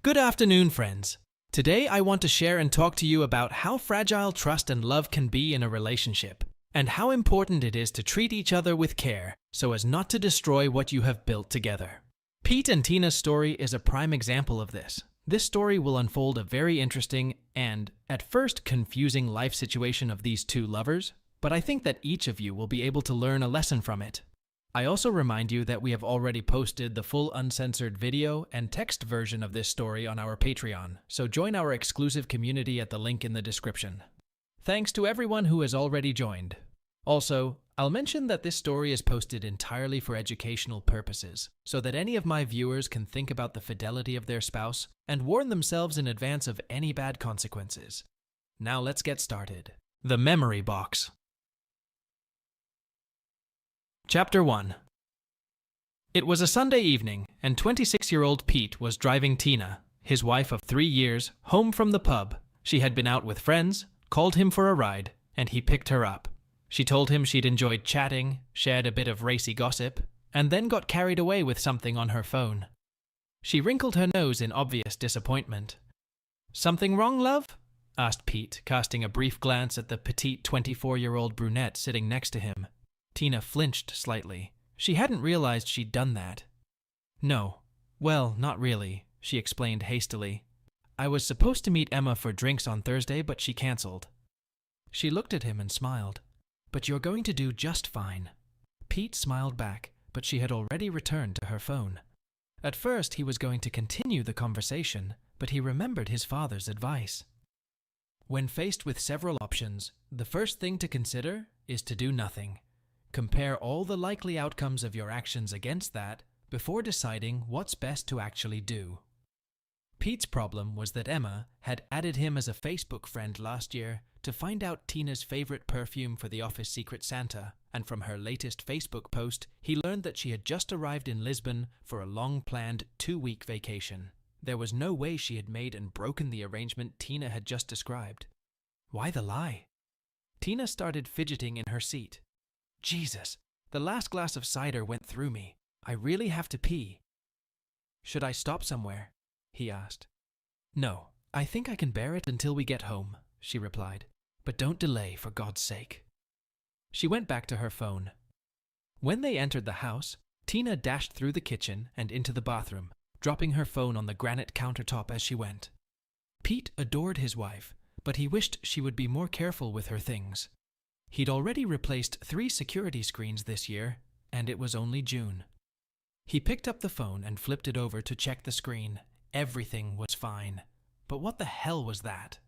Good afternoon, friends. Today I want to share and talk to you about how fragile trust and love can be in a relationship, and how important it is to treat each other with care so as not to destroy what you have built together. Pete and Tina's story is a prime example of this. This story will unfold a very interesting and, at first, confusing life situation of these two lovers, but I think that each of you will be able to learn a lesson from it. I also remind you that we have already posted the full uncensored video and text version of this story on our Patreon, so join our exclusive community at the link in the description. Thanks to everyone who has already joined. Also, I'll mention that this story is posted entirely for educational purposes, so that any of my viewers can think about the fidelity of their spouse and warn themselves in advance of any bad consequences. Now let's get started. The Memory Box. Chapter 1. It was a Sunday evening, and 26-year-old Pete was driving Tina, his wife of 3 years, home from the pub. She had been out with friends, called him for a ride, and he picked her up. She told him she'd enjoyed chatting, shared a bit of racy gossip, and then got carried away with something on her phone. She wrinkled her nose in obvious disappointment. "Something wrong, love?" asked Pete, casting a brief glance at the petite 24-year-old brunette sitting next to him. Tina flinched slightly. She hadn't realized she'd done that. "No. Well, not really," she explained hastily. "I was supposed to meet Emma for drinks on Thursday, but she cancelled." She looked at him and smiled. "But you're going to do just fine." Pete smiled back, but she had already returned to her phone. At first, he was going to continue the conversation, but he remembered his father's advice. When faced with several options, the first thing to consider is to do nothing. Compare all the likely outcomes of your actions against that before deciding what's best to actually do. Pete's problem was that Emma had added him as a Facebook friend last year to find out Tina's favorite perfume for the office Secret Santa, and from her latest Facebook post, he learned that she had just arrived in Lisbon for a long-planned 2-week vacation. There was no way she had made and broken the arrangement Tina had just described. Why the lie? Tina started fidgeting in her seat. "Jesus, the last glass of cider went through me. I really have to pee." "Should I stop somewhere?" he asked. "No, I think I can bear it until we get home," she replied. "But don't delay, for God's sake." She went back to her phone. When they entered the house, Tina dashed through the kitchen and into the bathroom, dropping her phone on the granite countertop as she went. Pete adored his wife, but he wished she would be more careful with her things. He'd already replaced 3 security screens this year, and it was only June. He picked up the phone and flipped it over to check the screen. Everything was fine. But what the hell was that?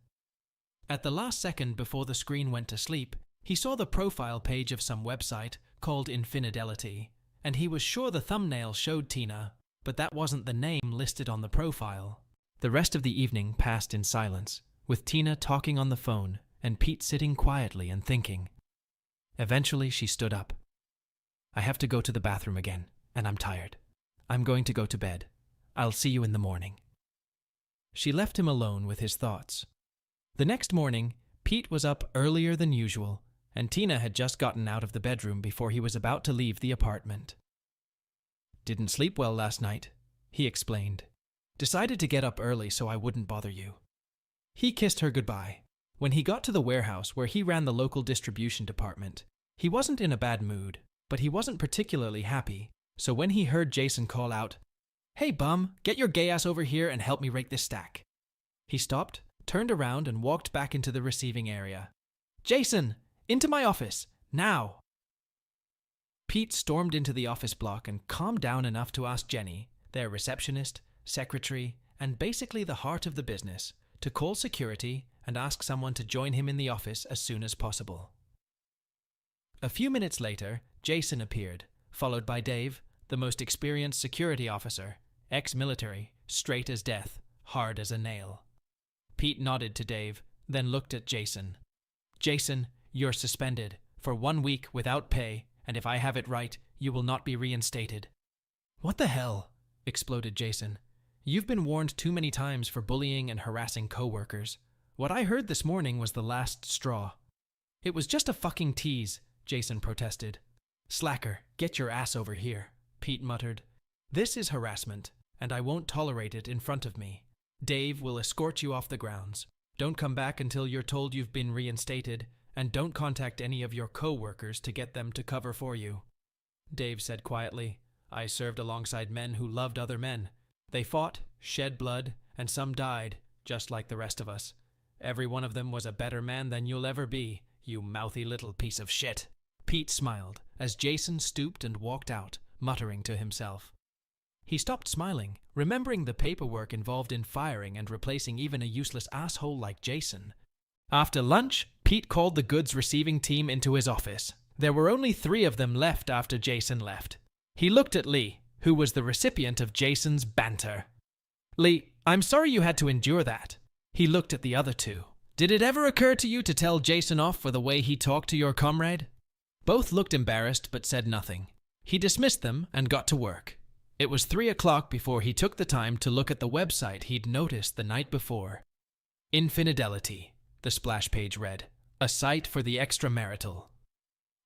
At the last second before the screen went to sleep, he saw the profile page of some website called Infidelity, and he was sure the thumbnail showed Tina, but that wasn't the name listed on the profile. The rest of the evening passed in silence, with Tina talking on the phone and Pete sitting quietly and thinking. Eventually, she stood up. "I have to go to the bathroom again, and I'm tired. I'm going to go to bed. I'll see you in the morning." She left him alone with his thoughts. The next morning, Pete was up earlier than usual, and Tina had just gotten out of the bedroom before he was about to leave the apartment. "Didn't sleep well last night," he explained. "Decided to get up early so I wouldn't bother you." He kissed her goodbye. When he got to the warehouse where he ran the local distribution department, he wasn't in a bad mood, but he wasn't particularly happy, so when he heard Jason call out, "Hey bum, get your gay ass over here and help me rake this stack," he stopped, turned around and walked back into the receiving area. "Jason, into my office, now!" Pete stormed into the office block and calmed down enough to ask Jenny, their receptionist, secretary, and basically the heart of the business, to call security and ask someone to join him in the office as soon as possible. A few minutes later, Jason appeared, followed by Dave, the most experienced security officer, ex-military, straight as death, hard as a nail. Pete nodded to Dave, then looked at Jason. "Jason, you're suspended for 1 week without pay, and if I have it right, you will not be reinstated." "What the hell?" exploded Jason. "You've been warned too many times for bullying and harassing coworkers. What I heard this morning was the last straw." "It was just a fucking tease," Jason protested. "Slacker, get your ass over here," Pete muttered. "This is harassment, and I won't tolerate it in front of me. Dave will escort you off the grounds. Don't come back until you're told you've been reinstated, and don't contact any of your co-workers to get them to cover for you. Dave said quietly, I served alongside men who loved other men. They fought, shed blood, and some died, just like the rest of us. Every one of them was a better man than you'll ever be, you mouthy little piece of shit. Pete smiled as Jason stooped and walked out, muttering to himself. He stopped smiling, remembering the paperwork involved in firing and replacing even a useless asshole like Jason. After lunch, Pete called the goods receiving team into his office. There were only 3 of them left after Jason left. He looked at Lee, who was the recipient of Jason's banter. Lee, I'm sorry you had to endure that. He looked at the other 2. Did it ever occur to you to tell Jason off for the way he talked to your comrade? Both looked embarrassed but said nothing. He dismissed them and got to work. It was 3 o'clock before he took the time to look at the website he'd noticed the night before. Infidelity, the splash page read, a site for the extramarital.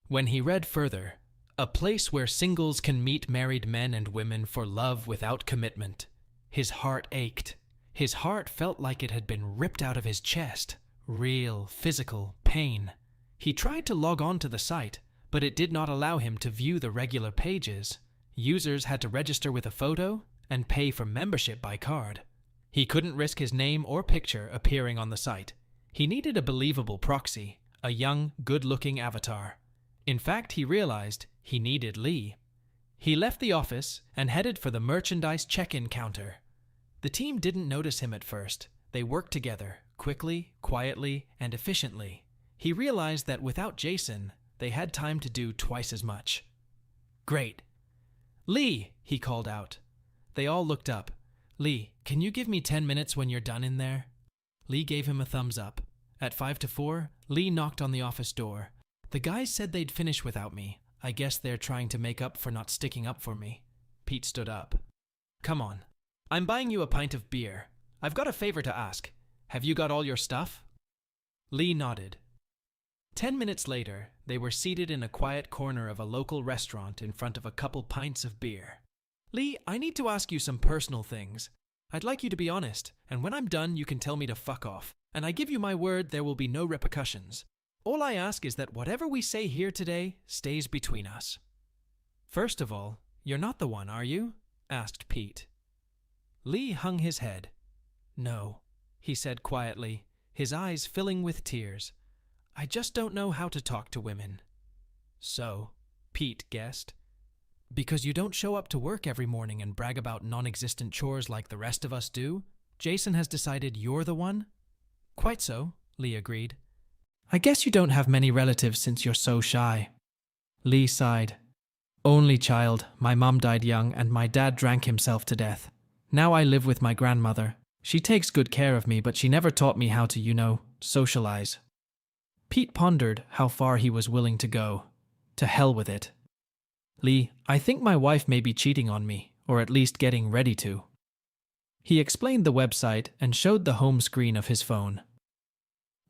When he read further, a place where singles can meet married men and women for love without commitment, his heart ached. His heart felt like it had been ripped out of his chest. Real, physical pain. He tried to log on to the site, but it did not allow him to view the regular pages. Users had to register with a photo and pay for membership by card. He couldn't risk his name or picture appearing on the site. He needed a believable proxy, a young, good-looking avatar. In fact, he realized he needed Lee. He left the office and headed for the merchandise check-in counter. The team didn't notice him at first. They worked together, quickly, quietly, and efficiently. He realized that without Jason, they had time to do twice as much. Great. Lee, he called out. They all looked up. Lee, can you give me 10 minutes when you're done in there? Lee gave him a thumbs up. At 5 to 4, Lee knocked on the office door. The guys said they'd finish without me. I guess they're trying to make up for not sticking up for me. Pete stood up. Come on. I'm buying you a pint of beer. I've got a favor to ask. Have you got all your stuff? Lee nodded. 10 minutes later, they were seated in a quiet corner of a local restaurant in front of a couple pints of beer. Lee, I need to ask you some personal things. I'd like you to be honest, and when I'm done, you can tell me to fuck off. And I give you my word there will be no repercussions. All I ask is that whatever we say here today stays between us. First of all, you're not the one, are you? Asked Pete. Lee hung his head. No, he said quietly, his eyes filling with tears. I just don't know how to talk to women. So, Pete guessed. Because you don't show up to work every morning and brag about non-existent chores like the rest of us do, Jason has decided you're the one? Quite so, Lee agreed. I guess you don't have many relatives since you're so shy. Lee sighed. Only child, my mom died young and my dad drank himself to death. Now I live with my grandmother. She takes good care of me, but she never taught me how to, socialize. Pete pondered how far he was willing to go. To hell with it. Lee, I think my wife may be cheating on me, or at least getting ready to. He explained the website and showed the home screen of his phone.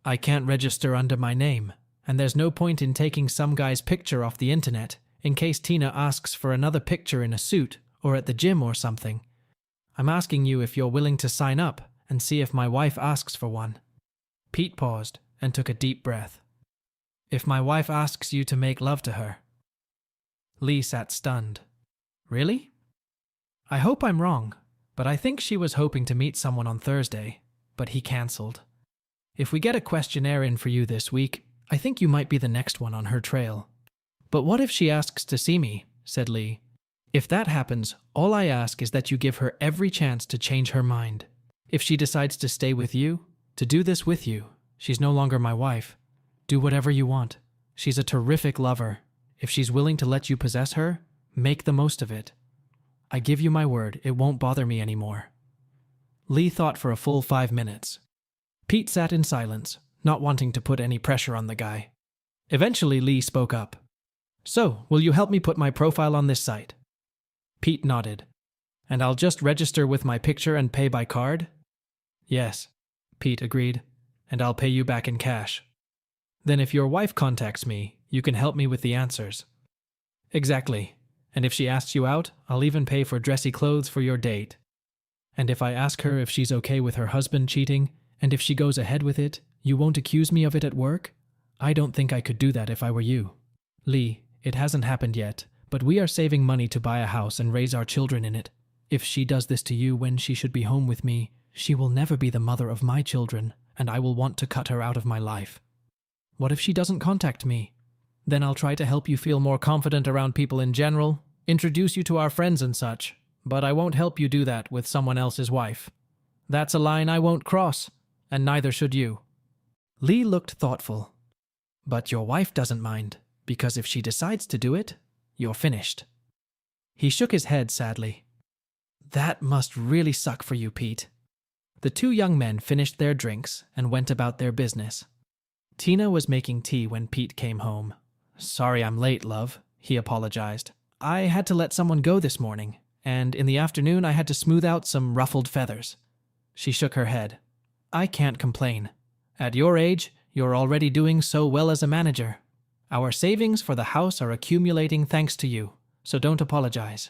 I can't register under my name, and there's no point in taking some guy's picture off the internet in case Tina asks for another picture in a suit or at the gym or something. I'm asking you if you're willing to sign up and see if my wife asks for one. Pete paused and took a deep breath. If my wife asks you to make love to her. Lee sat stunned. Really? I hope I'm wrong, but I think she was hoping to meet someone on Thursday, but he cancelled. If we get a questionnaire in for you this week, I think you might be the next one on her trail. But what if she asks to see me? Said Lee. If that happens, all I ask is that you give her every chance to change her mind. If she decides to stay with you, to do this with you, she's no longer my wife. Do whatever you want. She's a terrific lover. If she's willing to let you possess her, make the most of it. I give you my word, it won't bother me anymore. Lee thought for a full 5 minutes. Pete sat in silence, not wanting to put any pressure on the guy. Eventually, Lee spoke up. So, will you help me put my profile on this site? Pete nodded. And I'll just register with my picture and pay by card? Yes, Pete agreed, and I'll pay you back in cash. Then if your wife contacts me, you can help me with the answers. Exactly. And if she asks you out, I'll even pay for dressy clothes for your date. And if I ask her if she's okay with her husband cheating, and if she goes ahead with it, you won't accuse me of it at work? I don't think I could do that if I were you. Lee, it hasn't happened yet, but we are saving money to buy a house and raise our children in it. If she does this to you when she should be home with me, she will never be the mother of my children, and I will want to cut her out of my life. What if she doesn't contact me? Then I'll try to help you feel more confident around people in general, introduce you to our friends and such, but I won't help you do that with someone else's wife. That's a line I won't cross, and neither should you. Lee looked thoughtful. But your wife doesn't mind, because if she decides to do it, you're finished. He shook his head sadly. That must really suck for you, Pete. The two young men finished their drinks and went about their business. Tina was making tea when Pete came home. Sorry I'm late, love, he apologized. I had to let someone go this morning, and in the afternoon I had to smooth out some ruffled feathers. She shook her head. I can't complain. At your age, you're already doing so well as a manager. Our savings for the house are accumulating thanks to you, so don't apologize.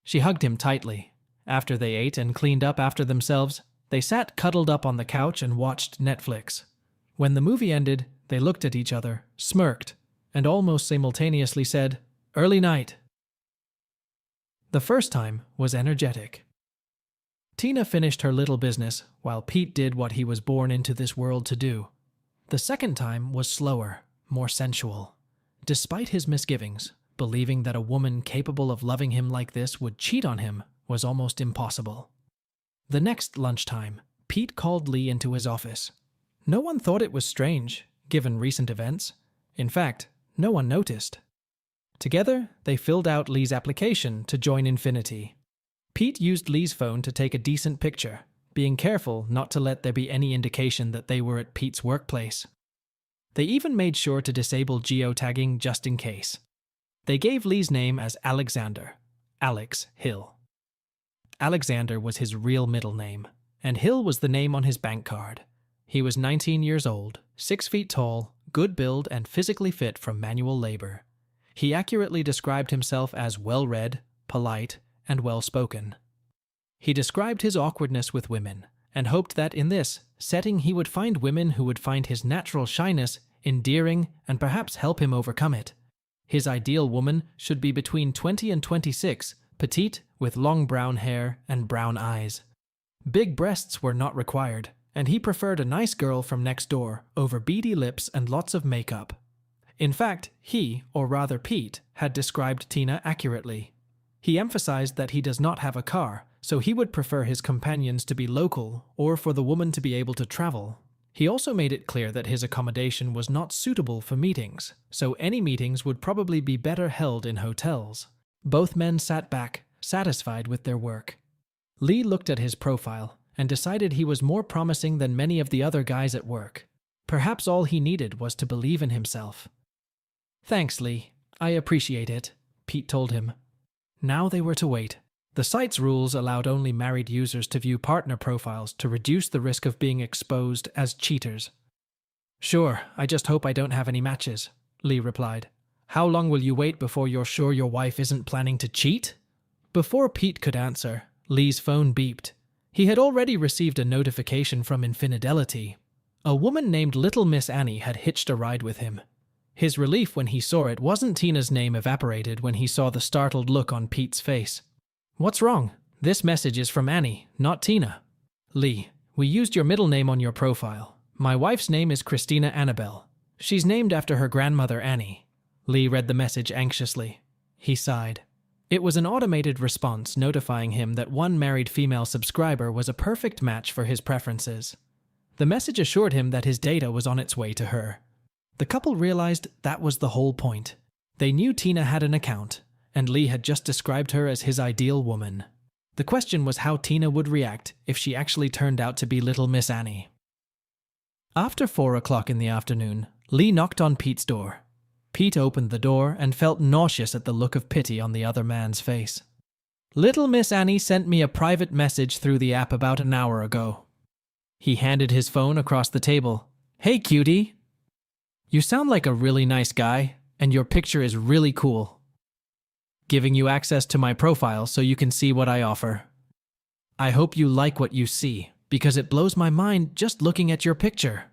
She hugged him tightly. After they ate and cleaned up after themselves, they sat cuddled up on the couch and watched Netflix. When the movie ended, they looked at each other, smirked, and almost simultaneously said, "Early night." The first time was energetic. Tina finished her little business while Pete did what he was born into this world to do. The second time was slower, more sensual. Despite his misgivings, believing that a woman capable of loving him like this would cheat on him was almost impossible. The next lunchtime, Pete called Lee into his office. No one thought it was strange, given recent events. In fact, no one noticed. Together, they filled out Lee's application to join Infinity. Pete used Lee's phone to take a decent picture, being careful not to let there be any indication that they were at Pete's workplace. They even made sure to disable geotagging just in case. They gave Lee's name as Alexander, Alex Hill. Alexander was his real middle name, and Hill was the name on his bank card. He was 19 years old, 6 feet tall, good build, and physically fit from manual labor. He accurately described himself as well-read, polite, and well-spoken. He described his awkwardness with women, and hoped that in this setting he would find women who would find his natural shyness endearing and perhaps help him overcome it. His ideal woman should be between 20 and 26, petite, with long brown hair and brown eyes. Big breasts were not required, and he preferred a nice girl from next door over beady lips and lots of makeup. In fact, he, or rather Pete, had described Tina accurately. He emphasized that he does not have a car, so he would prefer his companions to be local or for the woman to be able to travel. He also made it clear that his accommodation was not suitable for meetings, so any meetings would probably be better held in hotels. Both men sat back, satisfied with their work. Lee looked at his profile and decided he was more promising than many of the other guys at work. Perhaps all he needed was to believe in himself. Thanks, Lee. I appreciate it, Pete told him. Now they were to wait. The site's rules allowed only married users to view partner profiles to reduce the risk of being exposed as cheaters. Sure, I just hope I don't have any matches, Lee replied. How long will you wait before you're sure your wife isn't planning to cheat? Before Pete could answer, Lee's phone beeped. He had already received a notification from Infidelity. A woman named Little Miss Annie had hitched a ride with him. His relief when he saw it wasn't Tina's name evaporated when he saw the startled look on Pete's face. What's wrong? This message is from Annie, not Tina. Lee, we used your middle name on your profile. My wife's name is Christina Annabelle. She's named after her grandmother Annie. Lee read the message anxiously. He sighed. It was an automated response notifying him that one married female subscriber was a perfect match for his preferences. The message assured him that his data was on its way to her. The couple realized that was the whole point. They knew Tina had an account, and Lee had just described her as his ideal woman. The question was how Tina would react if she actually turned out to be Little Miss Annie. After 4 o'clock in the afternoon, Lee knocked on Pete's door. Pete opened the door and felt nauseous at the look of pity on the other man's face. Little Miss Annie sent me a private message through the app about an hour ago. He handed his phone across the table. Hey, cutie. You sound like a really nice guy, and your picture is really cool. Giving you access to my profile so you can see what I offer. I hope you like what you see, because it blows my mind just looking at your picture.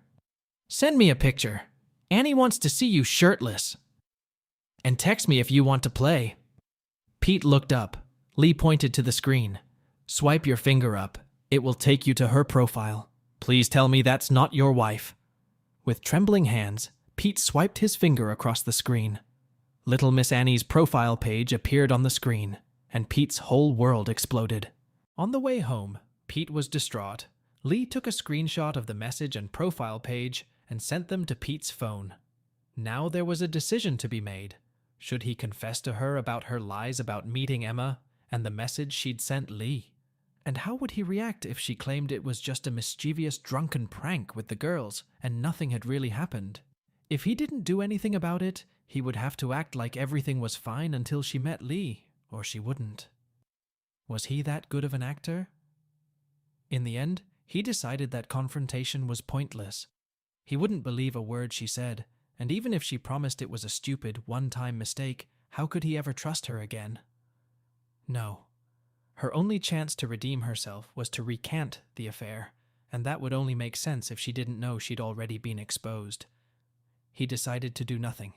Send me a picture. Annie wants to see you shirtless. And text me if you want to play. Pete looked up. Lee pointed to the screen. Swipe your finger up. It will take you to her profile. Please tell me that's not your wife. With trembling hands, Pete swiped his finger across the screen. Little Miss Annie's profile page appeared on the screen, and Pete's whole world exploded. On the way home, Pete was distraught. Lee took a screenshot of the message and profile page and sent them to Pete's phone. Now there was a decision to be made. Should he confess to her about her lies about meeting Emma and the message she'd sent Lee? And how would he react if she claimed it was just a mischievous drunken prank with the girls and nothing had really happened? If he didn't do anything about it, he would have to act like everything was fine until she met Lee, or she wouldn't. Was he that good of an actor? In the end, he decided that confrontation was pointless. He wouldn't believe a word she said, and even if she promised it was a stupid, one-time mistake, how could he ever trust her again? No. Her only chance to redeem herself was to recant the affair, and that would only make sense if she didn't know she'd already been exposed. He decided to do nothing.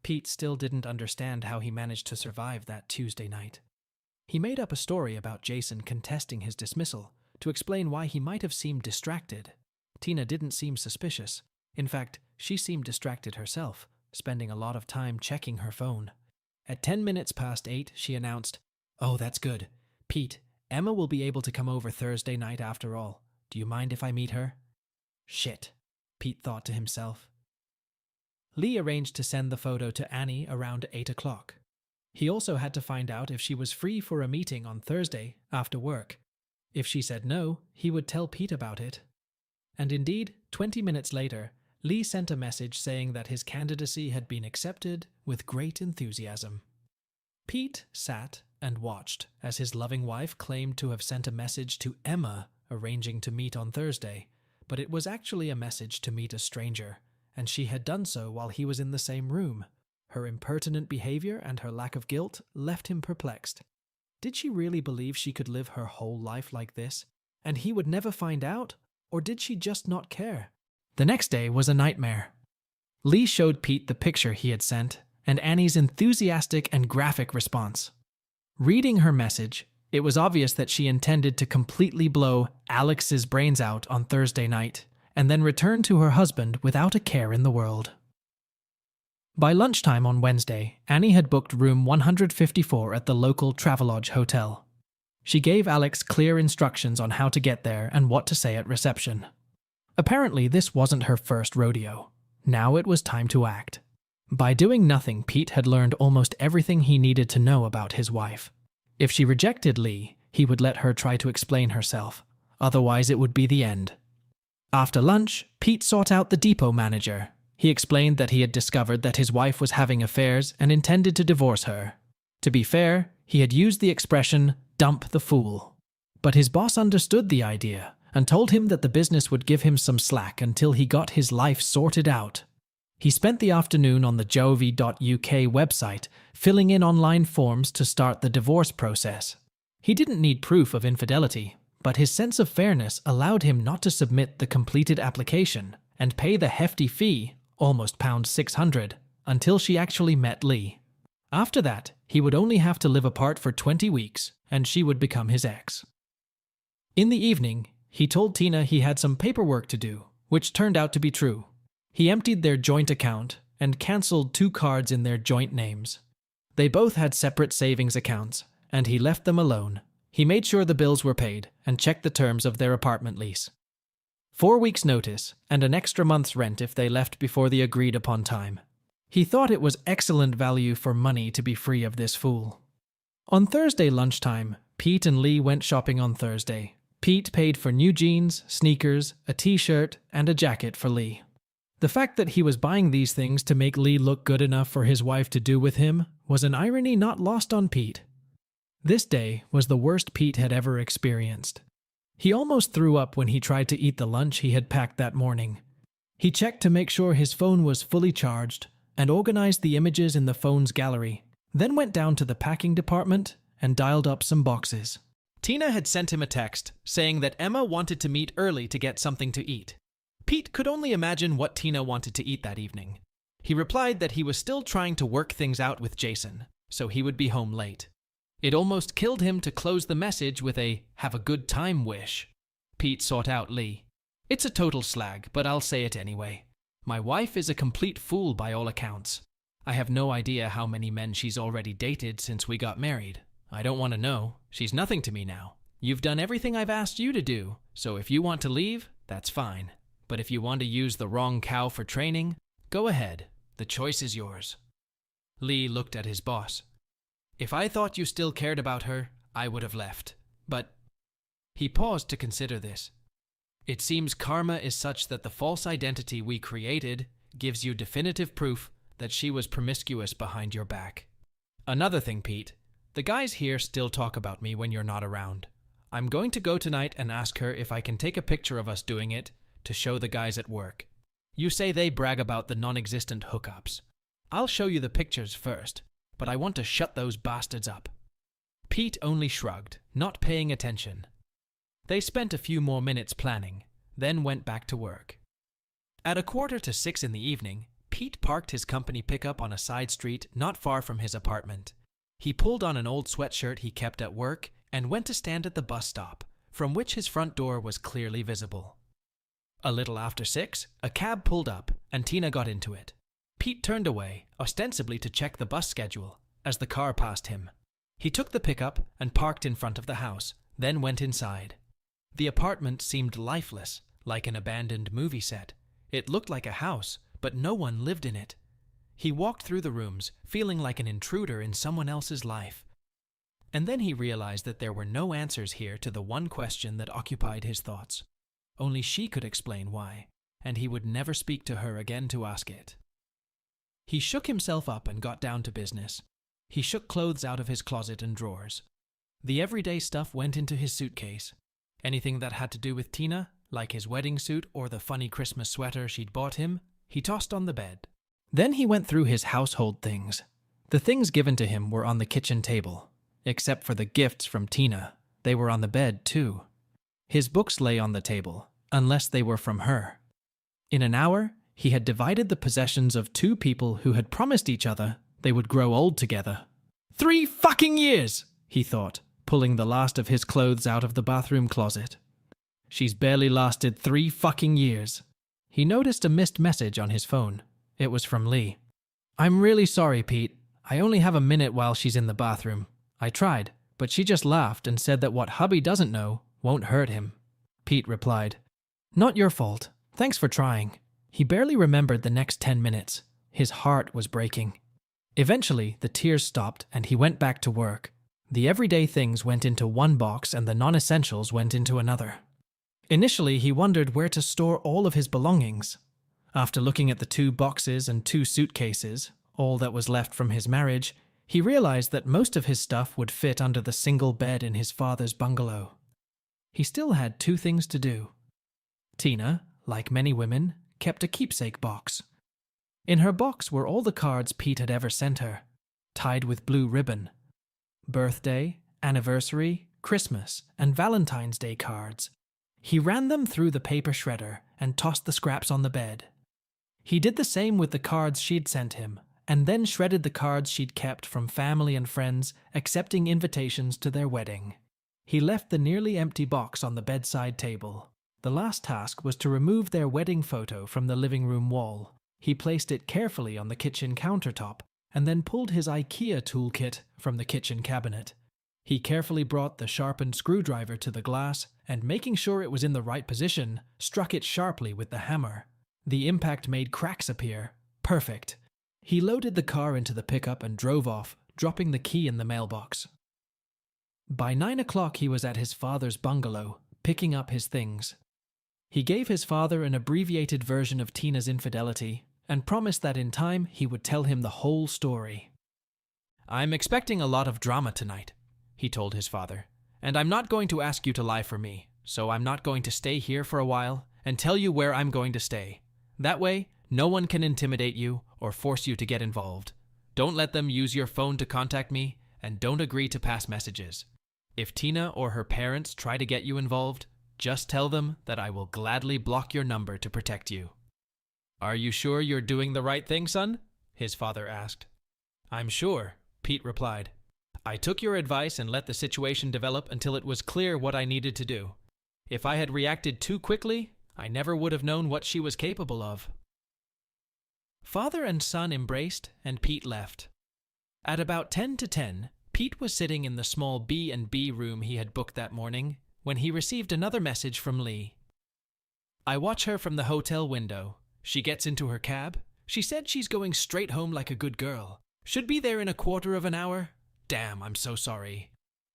Pete still didn't understand how he managed to survive that Tuesday night. He made up a story about Jason contesting his dismissal to explain why he might have seemed distracted. Tina didn't seem suspicious. In fact, she seemed distracted herself, spending a lot of time checking her phone. At 10 minutes past 8, she announced, "Oh, that's good. Pete, Emma will be able to come over Thursday night after all. Do you mind if I meet her?" Shit, Pete thought to himself. Lee arranged to send the photo to Annie around 8 o'clock. He also had to find out if she was free for a meeting on Thursday after work. If she said no, he would tell Pete about it. And indeed, 20 minutes later, Lee sent a message saying that his candidacy had been accepted with great enthusiasm. Pete sat and watched as his loving wife claimed to have sent a message to Emma arranging to meet on Thursday, but it was actually a message to meet a stranger, and she had done so while he was in the same room. Her impertinent behavior and her lack of guilt left him perplexed. Did she really believe she could live her whole life like this, and he would never find out, or did she just not care? The next day was a nightmare. Lee showed Pete the picture he had sent, and Annie's enthusiastic and graphic response. Reading her message, it was obvious that she intended to completely blow Alex's brains out on Thursday night, and then return to her husband without a care in the world. By lunchtime on Wednesday, Annie had booked room 154 at the local Travelodge hotel. She gave Alex clear instructions on how to get there and what to say at reception. Apparently, this wasn't her first rodeo. Now it was time to act. By doing nothing, Pete had learned almost everything he needed to know about his wife. If she rejected Lee, he would let her try to explain herself. Otherwise, it would be the end. After lunch, Pete sought out the depot manager. He explained that he had discovered that his wife was having affairs and intended to divorce her. To be fair, he had used the expression, "dump the fool." But his boss understood the idea and told him that the business would give him some slack until he got his life sorted out. He spent the afternoon on the jovi.uk website filling in online forms to start the divorce process. He didn't need proof of infidelity, but his sense of fairness allowed him not to submit the completed application and pay the hefty fee, almost £600, until she actually met Lee. After that, he would only have to live apart for 20 weeks, and she would become his ex. In the evening, he told Tina he had some paperwork to do, which turned out to be true. He emptied their joint account and cancelled 2 cards in their joint names. They both had separate savings accounts, and he left them alone. He made sure the bills were paid and checked the terms of their apartment lease. 4 weeks' notice and an extra month's rent if they left before the agreed-upon time. He thought it was excellent value for money to be free of this fool. On Thursday lunchtime, Pete and Lee went shopping on Thursday. Pete paid for new jeans, sneakers, a t-shirt, and a jacket for Lee. The fact that he was buying these things to make Lee look good enough for his wife to do with him was an irony not lost on Pete. This day was the worst Pete had ever experienced. He almost threw up when he tried to eat the lunch he had packed that morning. He checked to make sure his phone was fully charged and organized the images in the phone's gallery, then went down to the packing department and dialed up some boxes. Tina had sent him a text saying that Emma wanted to meet early to get something to eat. Pete could only imagine what Tina wanted to eat that evening. He replied that he was still trying to work things out with Jason, so he would be home late. It almost killed him to close the message with a "have a good time" wish. Pete sought out Lee. "It's a total slag, but I'll say it anyway. My wife is a complete fool by all accounts. I have no idea how many men she's already dated since we got married. I don't want to know. She's nothing to me now. You've done everything I've asked you to do, so if you want to leave, that's fine. But if you want to use the wrong cow for training, go ahead. The choice is yours." Lee looked at his boss. "If I thought you still cared about her, I would have left. But..." He paused to consider this. "It seems karma is such that the false identity we created gives you definitive proof that she was promiscuous behind your back. Another thing, Pete. The guys here still talk about me when you're not around. I'm going to go tonight and ask her if I can take a picture of us doing it to show the guys at work. You say they brag about the non-existent hookups. I'll show you the pictures first, but I want to shut those bastards up." Pete only shrugged, not paying attention. They spent a few more minutes planning, then went back to work. At 5:45 in the evening, Pete parked his company pickup on a side street not far from his apartment. He pulled on an old sweatshirt he kept at work and went to stand at the bus stop, from which his front door was clearly visible. A little after 6, a cab pulled up, and Tina got into it. Pete turned away, ostensibly to check the bus schedule, as the car passed him. He took the pickup and parked in front of the house, then went inside. The apartment seemed lifeless, like an abandoned movie set. It looked like a house, but no one lived in it. He walked through the rooms, feeling like an intruder in someone else's life. And then he realized that there were no answers here to the one question that occupied his thoughts. Only she could explain why, and he would never speak to her again to ask it. He shook himself up and got down to business. He shook clothes out of his closet and drawers. The everyday stuff went into his suitcase. Anything that had to do with Tina, like his wedding suit or the funny Christmas sweater she'd bought him, he tossed on the bed. Then he went through his household things. The things given to him were on the kitchen table. Except for the gifts from Tina, they were on the bed too. His books lay on the table, unless they were from her. In an hour, he had divided the possessions of two people who had promised each other they would grow old together. 3 fucking years, he thought, pulling the last of his clothes out of the bathroom closet. She's barely lasted 3 fucking years. He noticed a missed message on his phone. It was from Lee. "I'm really sorry, Pete. I only have a minute while she's in the bathroom. I tried, but she just laughed and said that what hubby doesn't know won't hurt him." Pete replied, "Not your fault. Thanks for trying." He barely remembered the next 10 minutes. His heart was breaking. Eventually, the tears stopped and he went back to work. The everyday things went into one box and the non-essentials went into another. Initially, he wondered where to store all of his belongings. After looking at the 2 boxes and 2 suitcases, all that was left from his marriage, he realized that most of his stuff would fit under the single bed in his father's bungalow. He still had 2 things to do. Tina, like many women, kept a keepsake box. In her box were all the cards Pete had ever sent her, tied with blue ribbon. Birthday, anniversary, Christmas, and Valentine's Day cards. He ran them through the paper shredder and tossed the scraps on the bed. He did the same with the cards she'd sent him, and then shredded the cards she'd kept from family and friends accepting invitations to their wedding. He left the nearly empty box on the bedside table. The last task was to remove their wedding photo from the living room wall. He placed it carefully on the kitchen countertop and then pulled his IKEA toolkit from the kitchen cabinet. He carefully brought the sharpened screwdriver to the glass and, making sure it was in the right position, struck it sharply with the hammer. The impact made cracks appear. Perfect. He loaded the car into the pickup and drove off, dropping the key in the mailbox. By 9 o'clock he was at his father's bungalow, picking up his things. He gave his father an abbreviated version of Tina's infidelity and promised that in time he would tell him the whole story. "I'm expecting a lot of drama tonight," he told his father, "and I'm not going to ask you to lie for me, so I'm not going to stay here for a while and tell you where I'm going to stay. That way, no one can intimidate you or force you to get involved. Don't let them use your phone to contact me, and don't agree to pass messages. If Tina or her parents try to get you involved, just tell them that I will gladly block your number to protect you." "Are you sure you're doing the right thing, son?" his father asked. "I'm sure," Pete replied. "I took your advice and let the situation develop until it was clear what I needed to do. If I had reacted too quickly, I never would have known what she was capable of." Father and son embraced, and Pete left. At about 10 to 10, Pete was sitting in the small B&B room he had booked that morning when he received another message from Lee. "I watch her from the hotel window. She gets into her cab. She said she's going straight home like a good girl. Should be there in a quarter of an hour. Damn, I'm so sorry."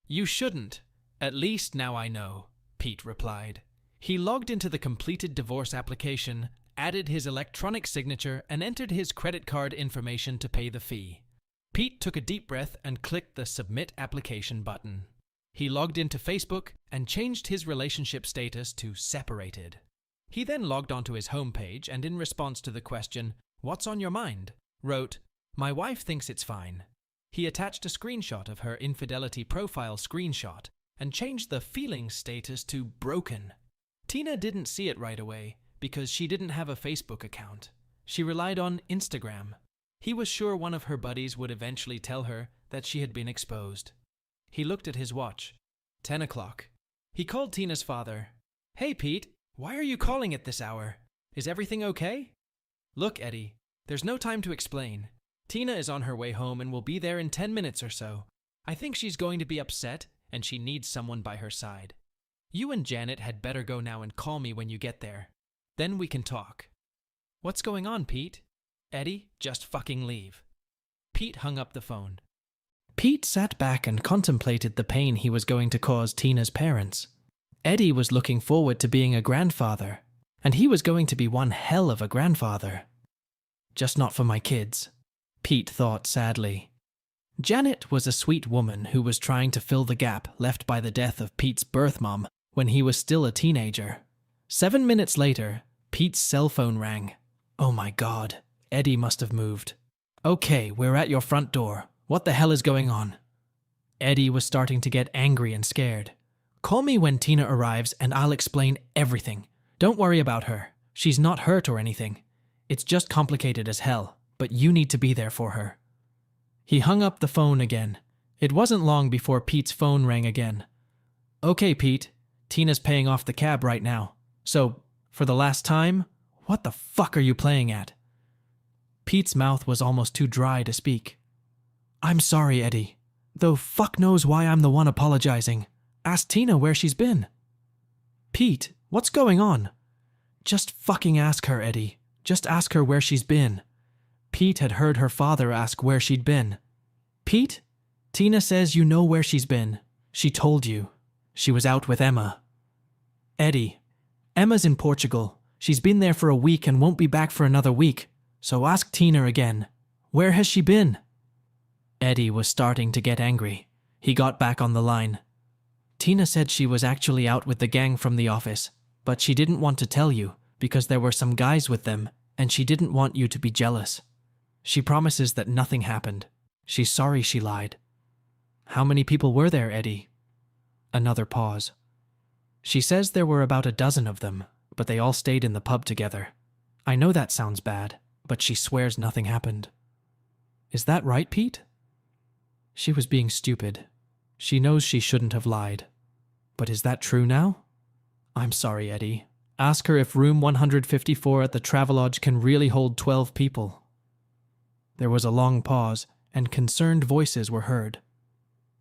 "You shouldn't. At least now I know," Pete replied. He logged into the completed divorce application, added his electronic signature, and entered his credit card information to pay the fee. Pete took a deep breath and clicked the Submit Application button. He logged into Facebook and changed his relationship status to Separated. He then logged onto his homepage and, in response to the question, "What's on your mind?" wrote, "My wife thinks it's fine." He attached a screenshot of her infidelity profile screenshot and changed the feelings status to Broken. Tina didn't see it right away because she didn't have a Facebook account. She relied on Instagram. He was sure one of her buddies would eventually tell her that she had been exposed. He looked at his watch. 10 o'clock. He called Tina's father. "Hey, Pete, why are you calling at this hour? Is everything okay?" "Look, Eddie, there's no time to explain. Tina is on her way home and will be there in 10 minutes or so. I think she's going to be upset and she needs someone by her side. You and Janet had better go now and call me when you get there. Then we can talk." "What's going on, Pete?" "Eddie, just fucking leave." Pete hung up the phone. Pete sat back and contemplated the pain he was going to cause Tina's parents. Eddie was looking forward to being a grandfather, and he was going to be one hell of a grandfather. Just not for my kids, Pete thought sadly. Janet was a sweet woman who was trying to fill the gap left by the death of Pete's birth mom when he was still a teenager. 7 minutes later, Pete's cell phone rang. Oh my God, Eddie must have moved. "Okay, we're at your front door. What the hell is going on?" Eddie was starting to get angry and scared. "Call me when Tina arrives and I'll explain everything. Don't worry about her. She's not hurt or anything. It's just complicated as hell, but you need to be there for her." He hung up the phone again. It wasn't long before Pete's phone rang again. "Okay, Pete. Tina's paying off the cab right now. So, for the last time, what the fuck are you playing at?" Pete's mouth was almost too dry to speak. "I'm sorry, Eddie. Though fuck knows why I'm the one apologizing. Ask Tina where she's been." "Pete, what's going on?" "Just fucking ask her, Eddie. Just ask her where she's been." Pete had heard her father ask where she'd been. "Pete, Tina says you know where she's been. She told you. She was out with Emma." "Eddie, Emma's in Portugal. She's been there for a week and won't be back for another week. So ask Tina again. Where has she been?" Eddie was starting to get angry. He got back on the line. "Tina said she was actually out with the gang from the office, but she didn't want to tell you because there were some guys with them and she didn't want you to be jealous. She promises that nothing happened. She's sorry she lied." "How many people were there, Eddie?" Another pause. "She says there were about a dozen of them, but they all stayed in the pub together. I know that sounds bad, but she swears nothing happened." "Is that right, Pete?" "She was being stupid. She knows she shouldn't have lied. But is that true now?" "I'm sorry, Eddie. Ask her if room 154 at the Travelodge can really hold 12 people." There was a long pause, and concerned voices were heard.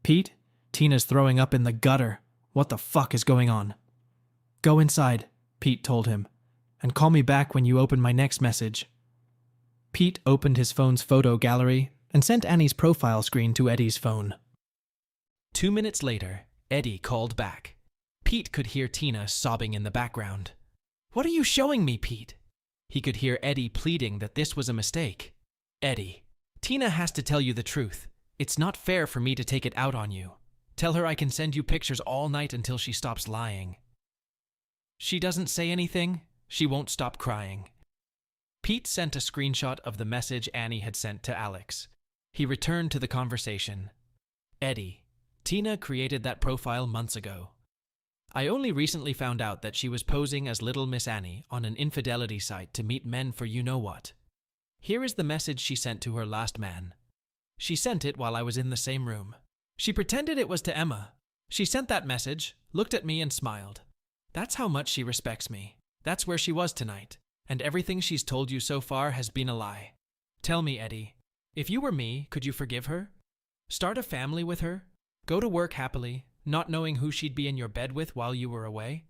"Pete, Tina's throwing up in the gutter. What the fuck is going on?" "Go inside," Pete told him, "and call me back when you open my next message." Pete opened his phone's photo gallery and sent Annie's profile screen to Eddie's phone. 2 minutes later, Eddie called back. Pete could hear Tina sobbing in the background. "What are you showing me, Pete?" He could hear Eddie pleading that this was a mistake. "Eddie, Tina has to tell you the truth. It's not fair for me to take it out on you. Tell her I can send you pictures all night until she stops lying." "She doesn't say anything. She won't stop crying." Pete sent a screenshot of the message Annie had sent to Alex. He returned to the conversation. "Eddie, Tina created that profile months ago. I only recently found out that she was posing as Little Miss Annie on an infidelity site to meet men for you-know-what. Here is the message she sent to her last man. She sent it while I was in the same room. She pretended it was to Emma. She sent that message, looked at me and smiled. That's how much she respects me. That's where she was tonight. And everything she's told you so far has been a lie. Tell me, Eddie, if you were me, could you forgive her? Start a family with her? Go to work happily, not knowing who she'd be in your bed with while you were away?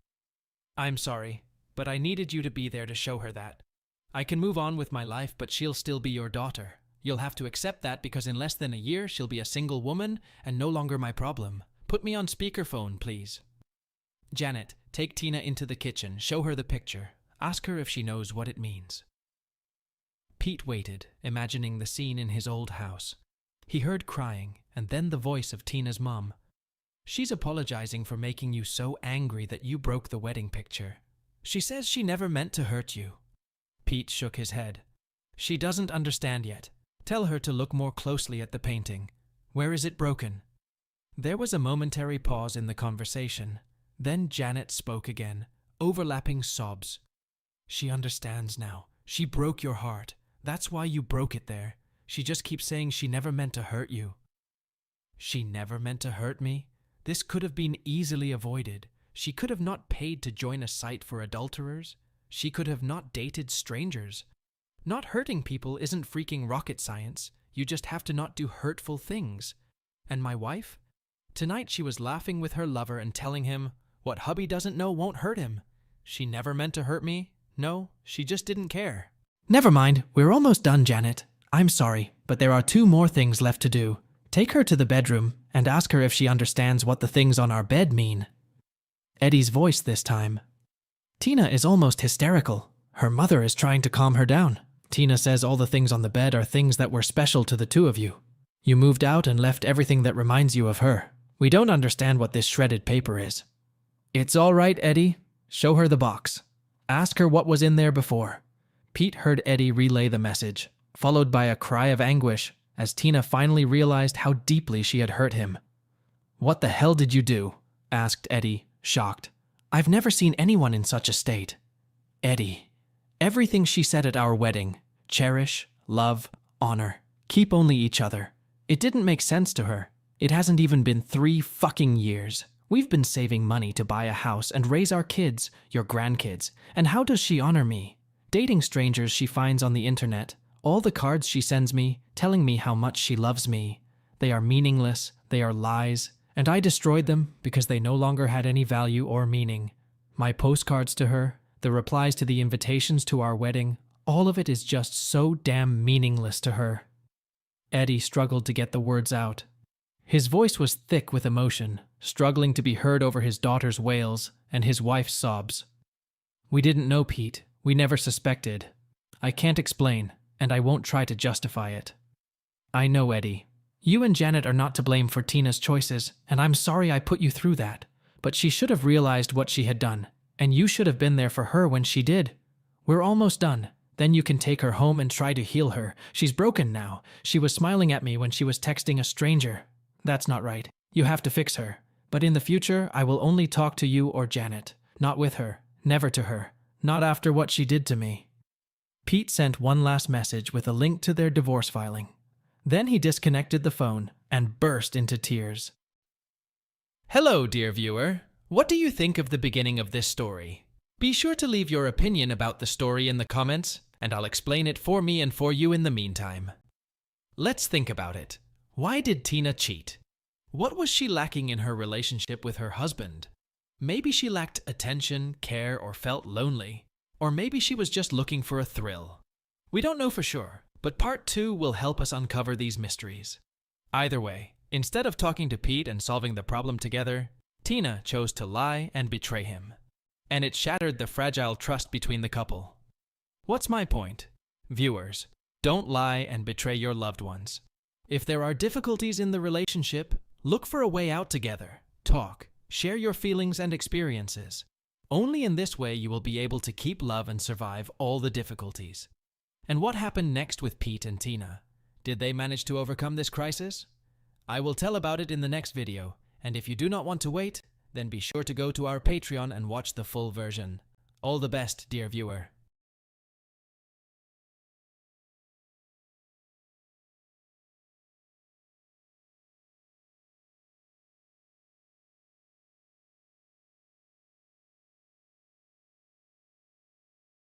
I'm sorry, but I needed you to be there to show her that. I can move on with my life, but she'll still be your daughter. You'll have to accept that because in less than a year, she'll be a single woman and no longer my problem. Put me on speakerphone, please. Janet, take Tina into the kitchen, show her the picture. Ask her if she knows what it means. Pete waited, imagining the scene in his old house. He heard crying, and then the voice of Tina's mom. She's apologizing for making you so angry that you broke the wedding picture. She says she never meant to hurt you. Pete shook his head. She doesn't understand yet. Tell her to look more closely at the painting. Where is it broken? There was a momentary pause in the conversation. Then Janet spoke again, overlapping sobs. She understands now. She broke your heart. That's why you broke it there. She just keeps saying she never meant to hurt you. She never meant to hurt me? This could have been easily avoided. She could have not paid to join a site for adulterers. She could have not dated strangers. Not hurting people isn't freaking rocket science. You just have to not do hurtful things. And my wife? Tonight she was laughing with her lover and telling him, what hubby doesn't know won't hurt him. She never meant to hurt me. No, she just didn't care. Never mind, we're almost done, Janet. I'm sorry, but there are 2 more things left to do. Take her to the bedroom and ask her if she understands what the things on our bed mean. Eddie's voice this time. Tina is almost hysterical. Her mother is trying to calm her down. Tina says all the things on the bed are things that were special to the 2 of you. You moved out and left everything that reminds you of her. We don't understand what this shredded paper is. It's all right, Eddie. Show her the box. Ask her what was in there before. Pete heard Eddie relay the message, followed by a cry of anguish as Tina finally realized how deeply she had hurt him. What the hell did you do? Asked Eddie, shocked. I've never seen anyone in such a state. Eddie, everything she said at our wedding, cherish, love, honor, keep only each other. It didn't make sense to her. It hasn't even been 3 fucking years. We've been saving money to buy a house and raise our kids, your grandkids. And how does she honor me? Dating strangers she finds on the internet. All the cards she sends me, telling me how much she loves me. They are meaningless, they are lies, and I destroyed them because they no longer had any value or meaning. My postcards to her, the replies to the invitations to our wedding, all of it is just so damn meaningless to her. Eddie struggled to get the words out. His voice was thick with emotion, struggling to be heard over his daughter's wails and his wife's sobs. We didn't know, Pete. We never suspected. I can't explain, and I won't try to justify it. I know, Eddie. You and Janet are not to blame for Tina's choices, and I'm sorry I put you through that. But she should have realized what she had done, and you should have been there for her when she did. We're almost done. Then you can take her home and try to heal her. She's broken now. She was smiling at me when she was texting a stranger. That's not right. You have to fix her. But in the future, I will only talk to you or Janet. Not with her. Never to her. Not after what she did to me. Pete sent one last message with a link to their divorce filing. Then he disconnected the phone and burst into tears. Hello, dear viewer. What do you think of the beginning of this story? Be sure to leave your opinion about the story in the comments, and I'll explain it for me and for you in the meantime. Let's think about it. Why did Tina cheat? What was she lacking in her relationship with her husband? Maybe she lacked attention, care, or felt lonely. Or maybe she was just looking for a thrill. We don't know for sure, but part 2 will help us uncover these mysteries. Either way, instead of talking to Pete and solving the problem together, Tina chose to lie and betray him. And it shattered the fragile trust between the couple. What's my point? Viewers, don't lie and betray your loved ones. If there are difficulties in the relationship, look for a way out together. Talk, share your feelings and experiences. Only in this way you will be able to keep love and survive all the difficulties. And what happened next with Pete and Tina? Did they manage to overcome this crisis? I will tell about it in the next video, And if you do not want to wait, then be sure to go to our Patreon and watch the full version. All the best, dear viewer.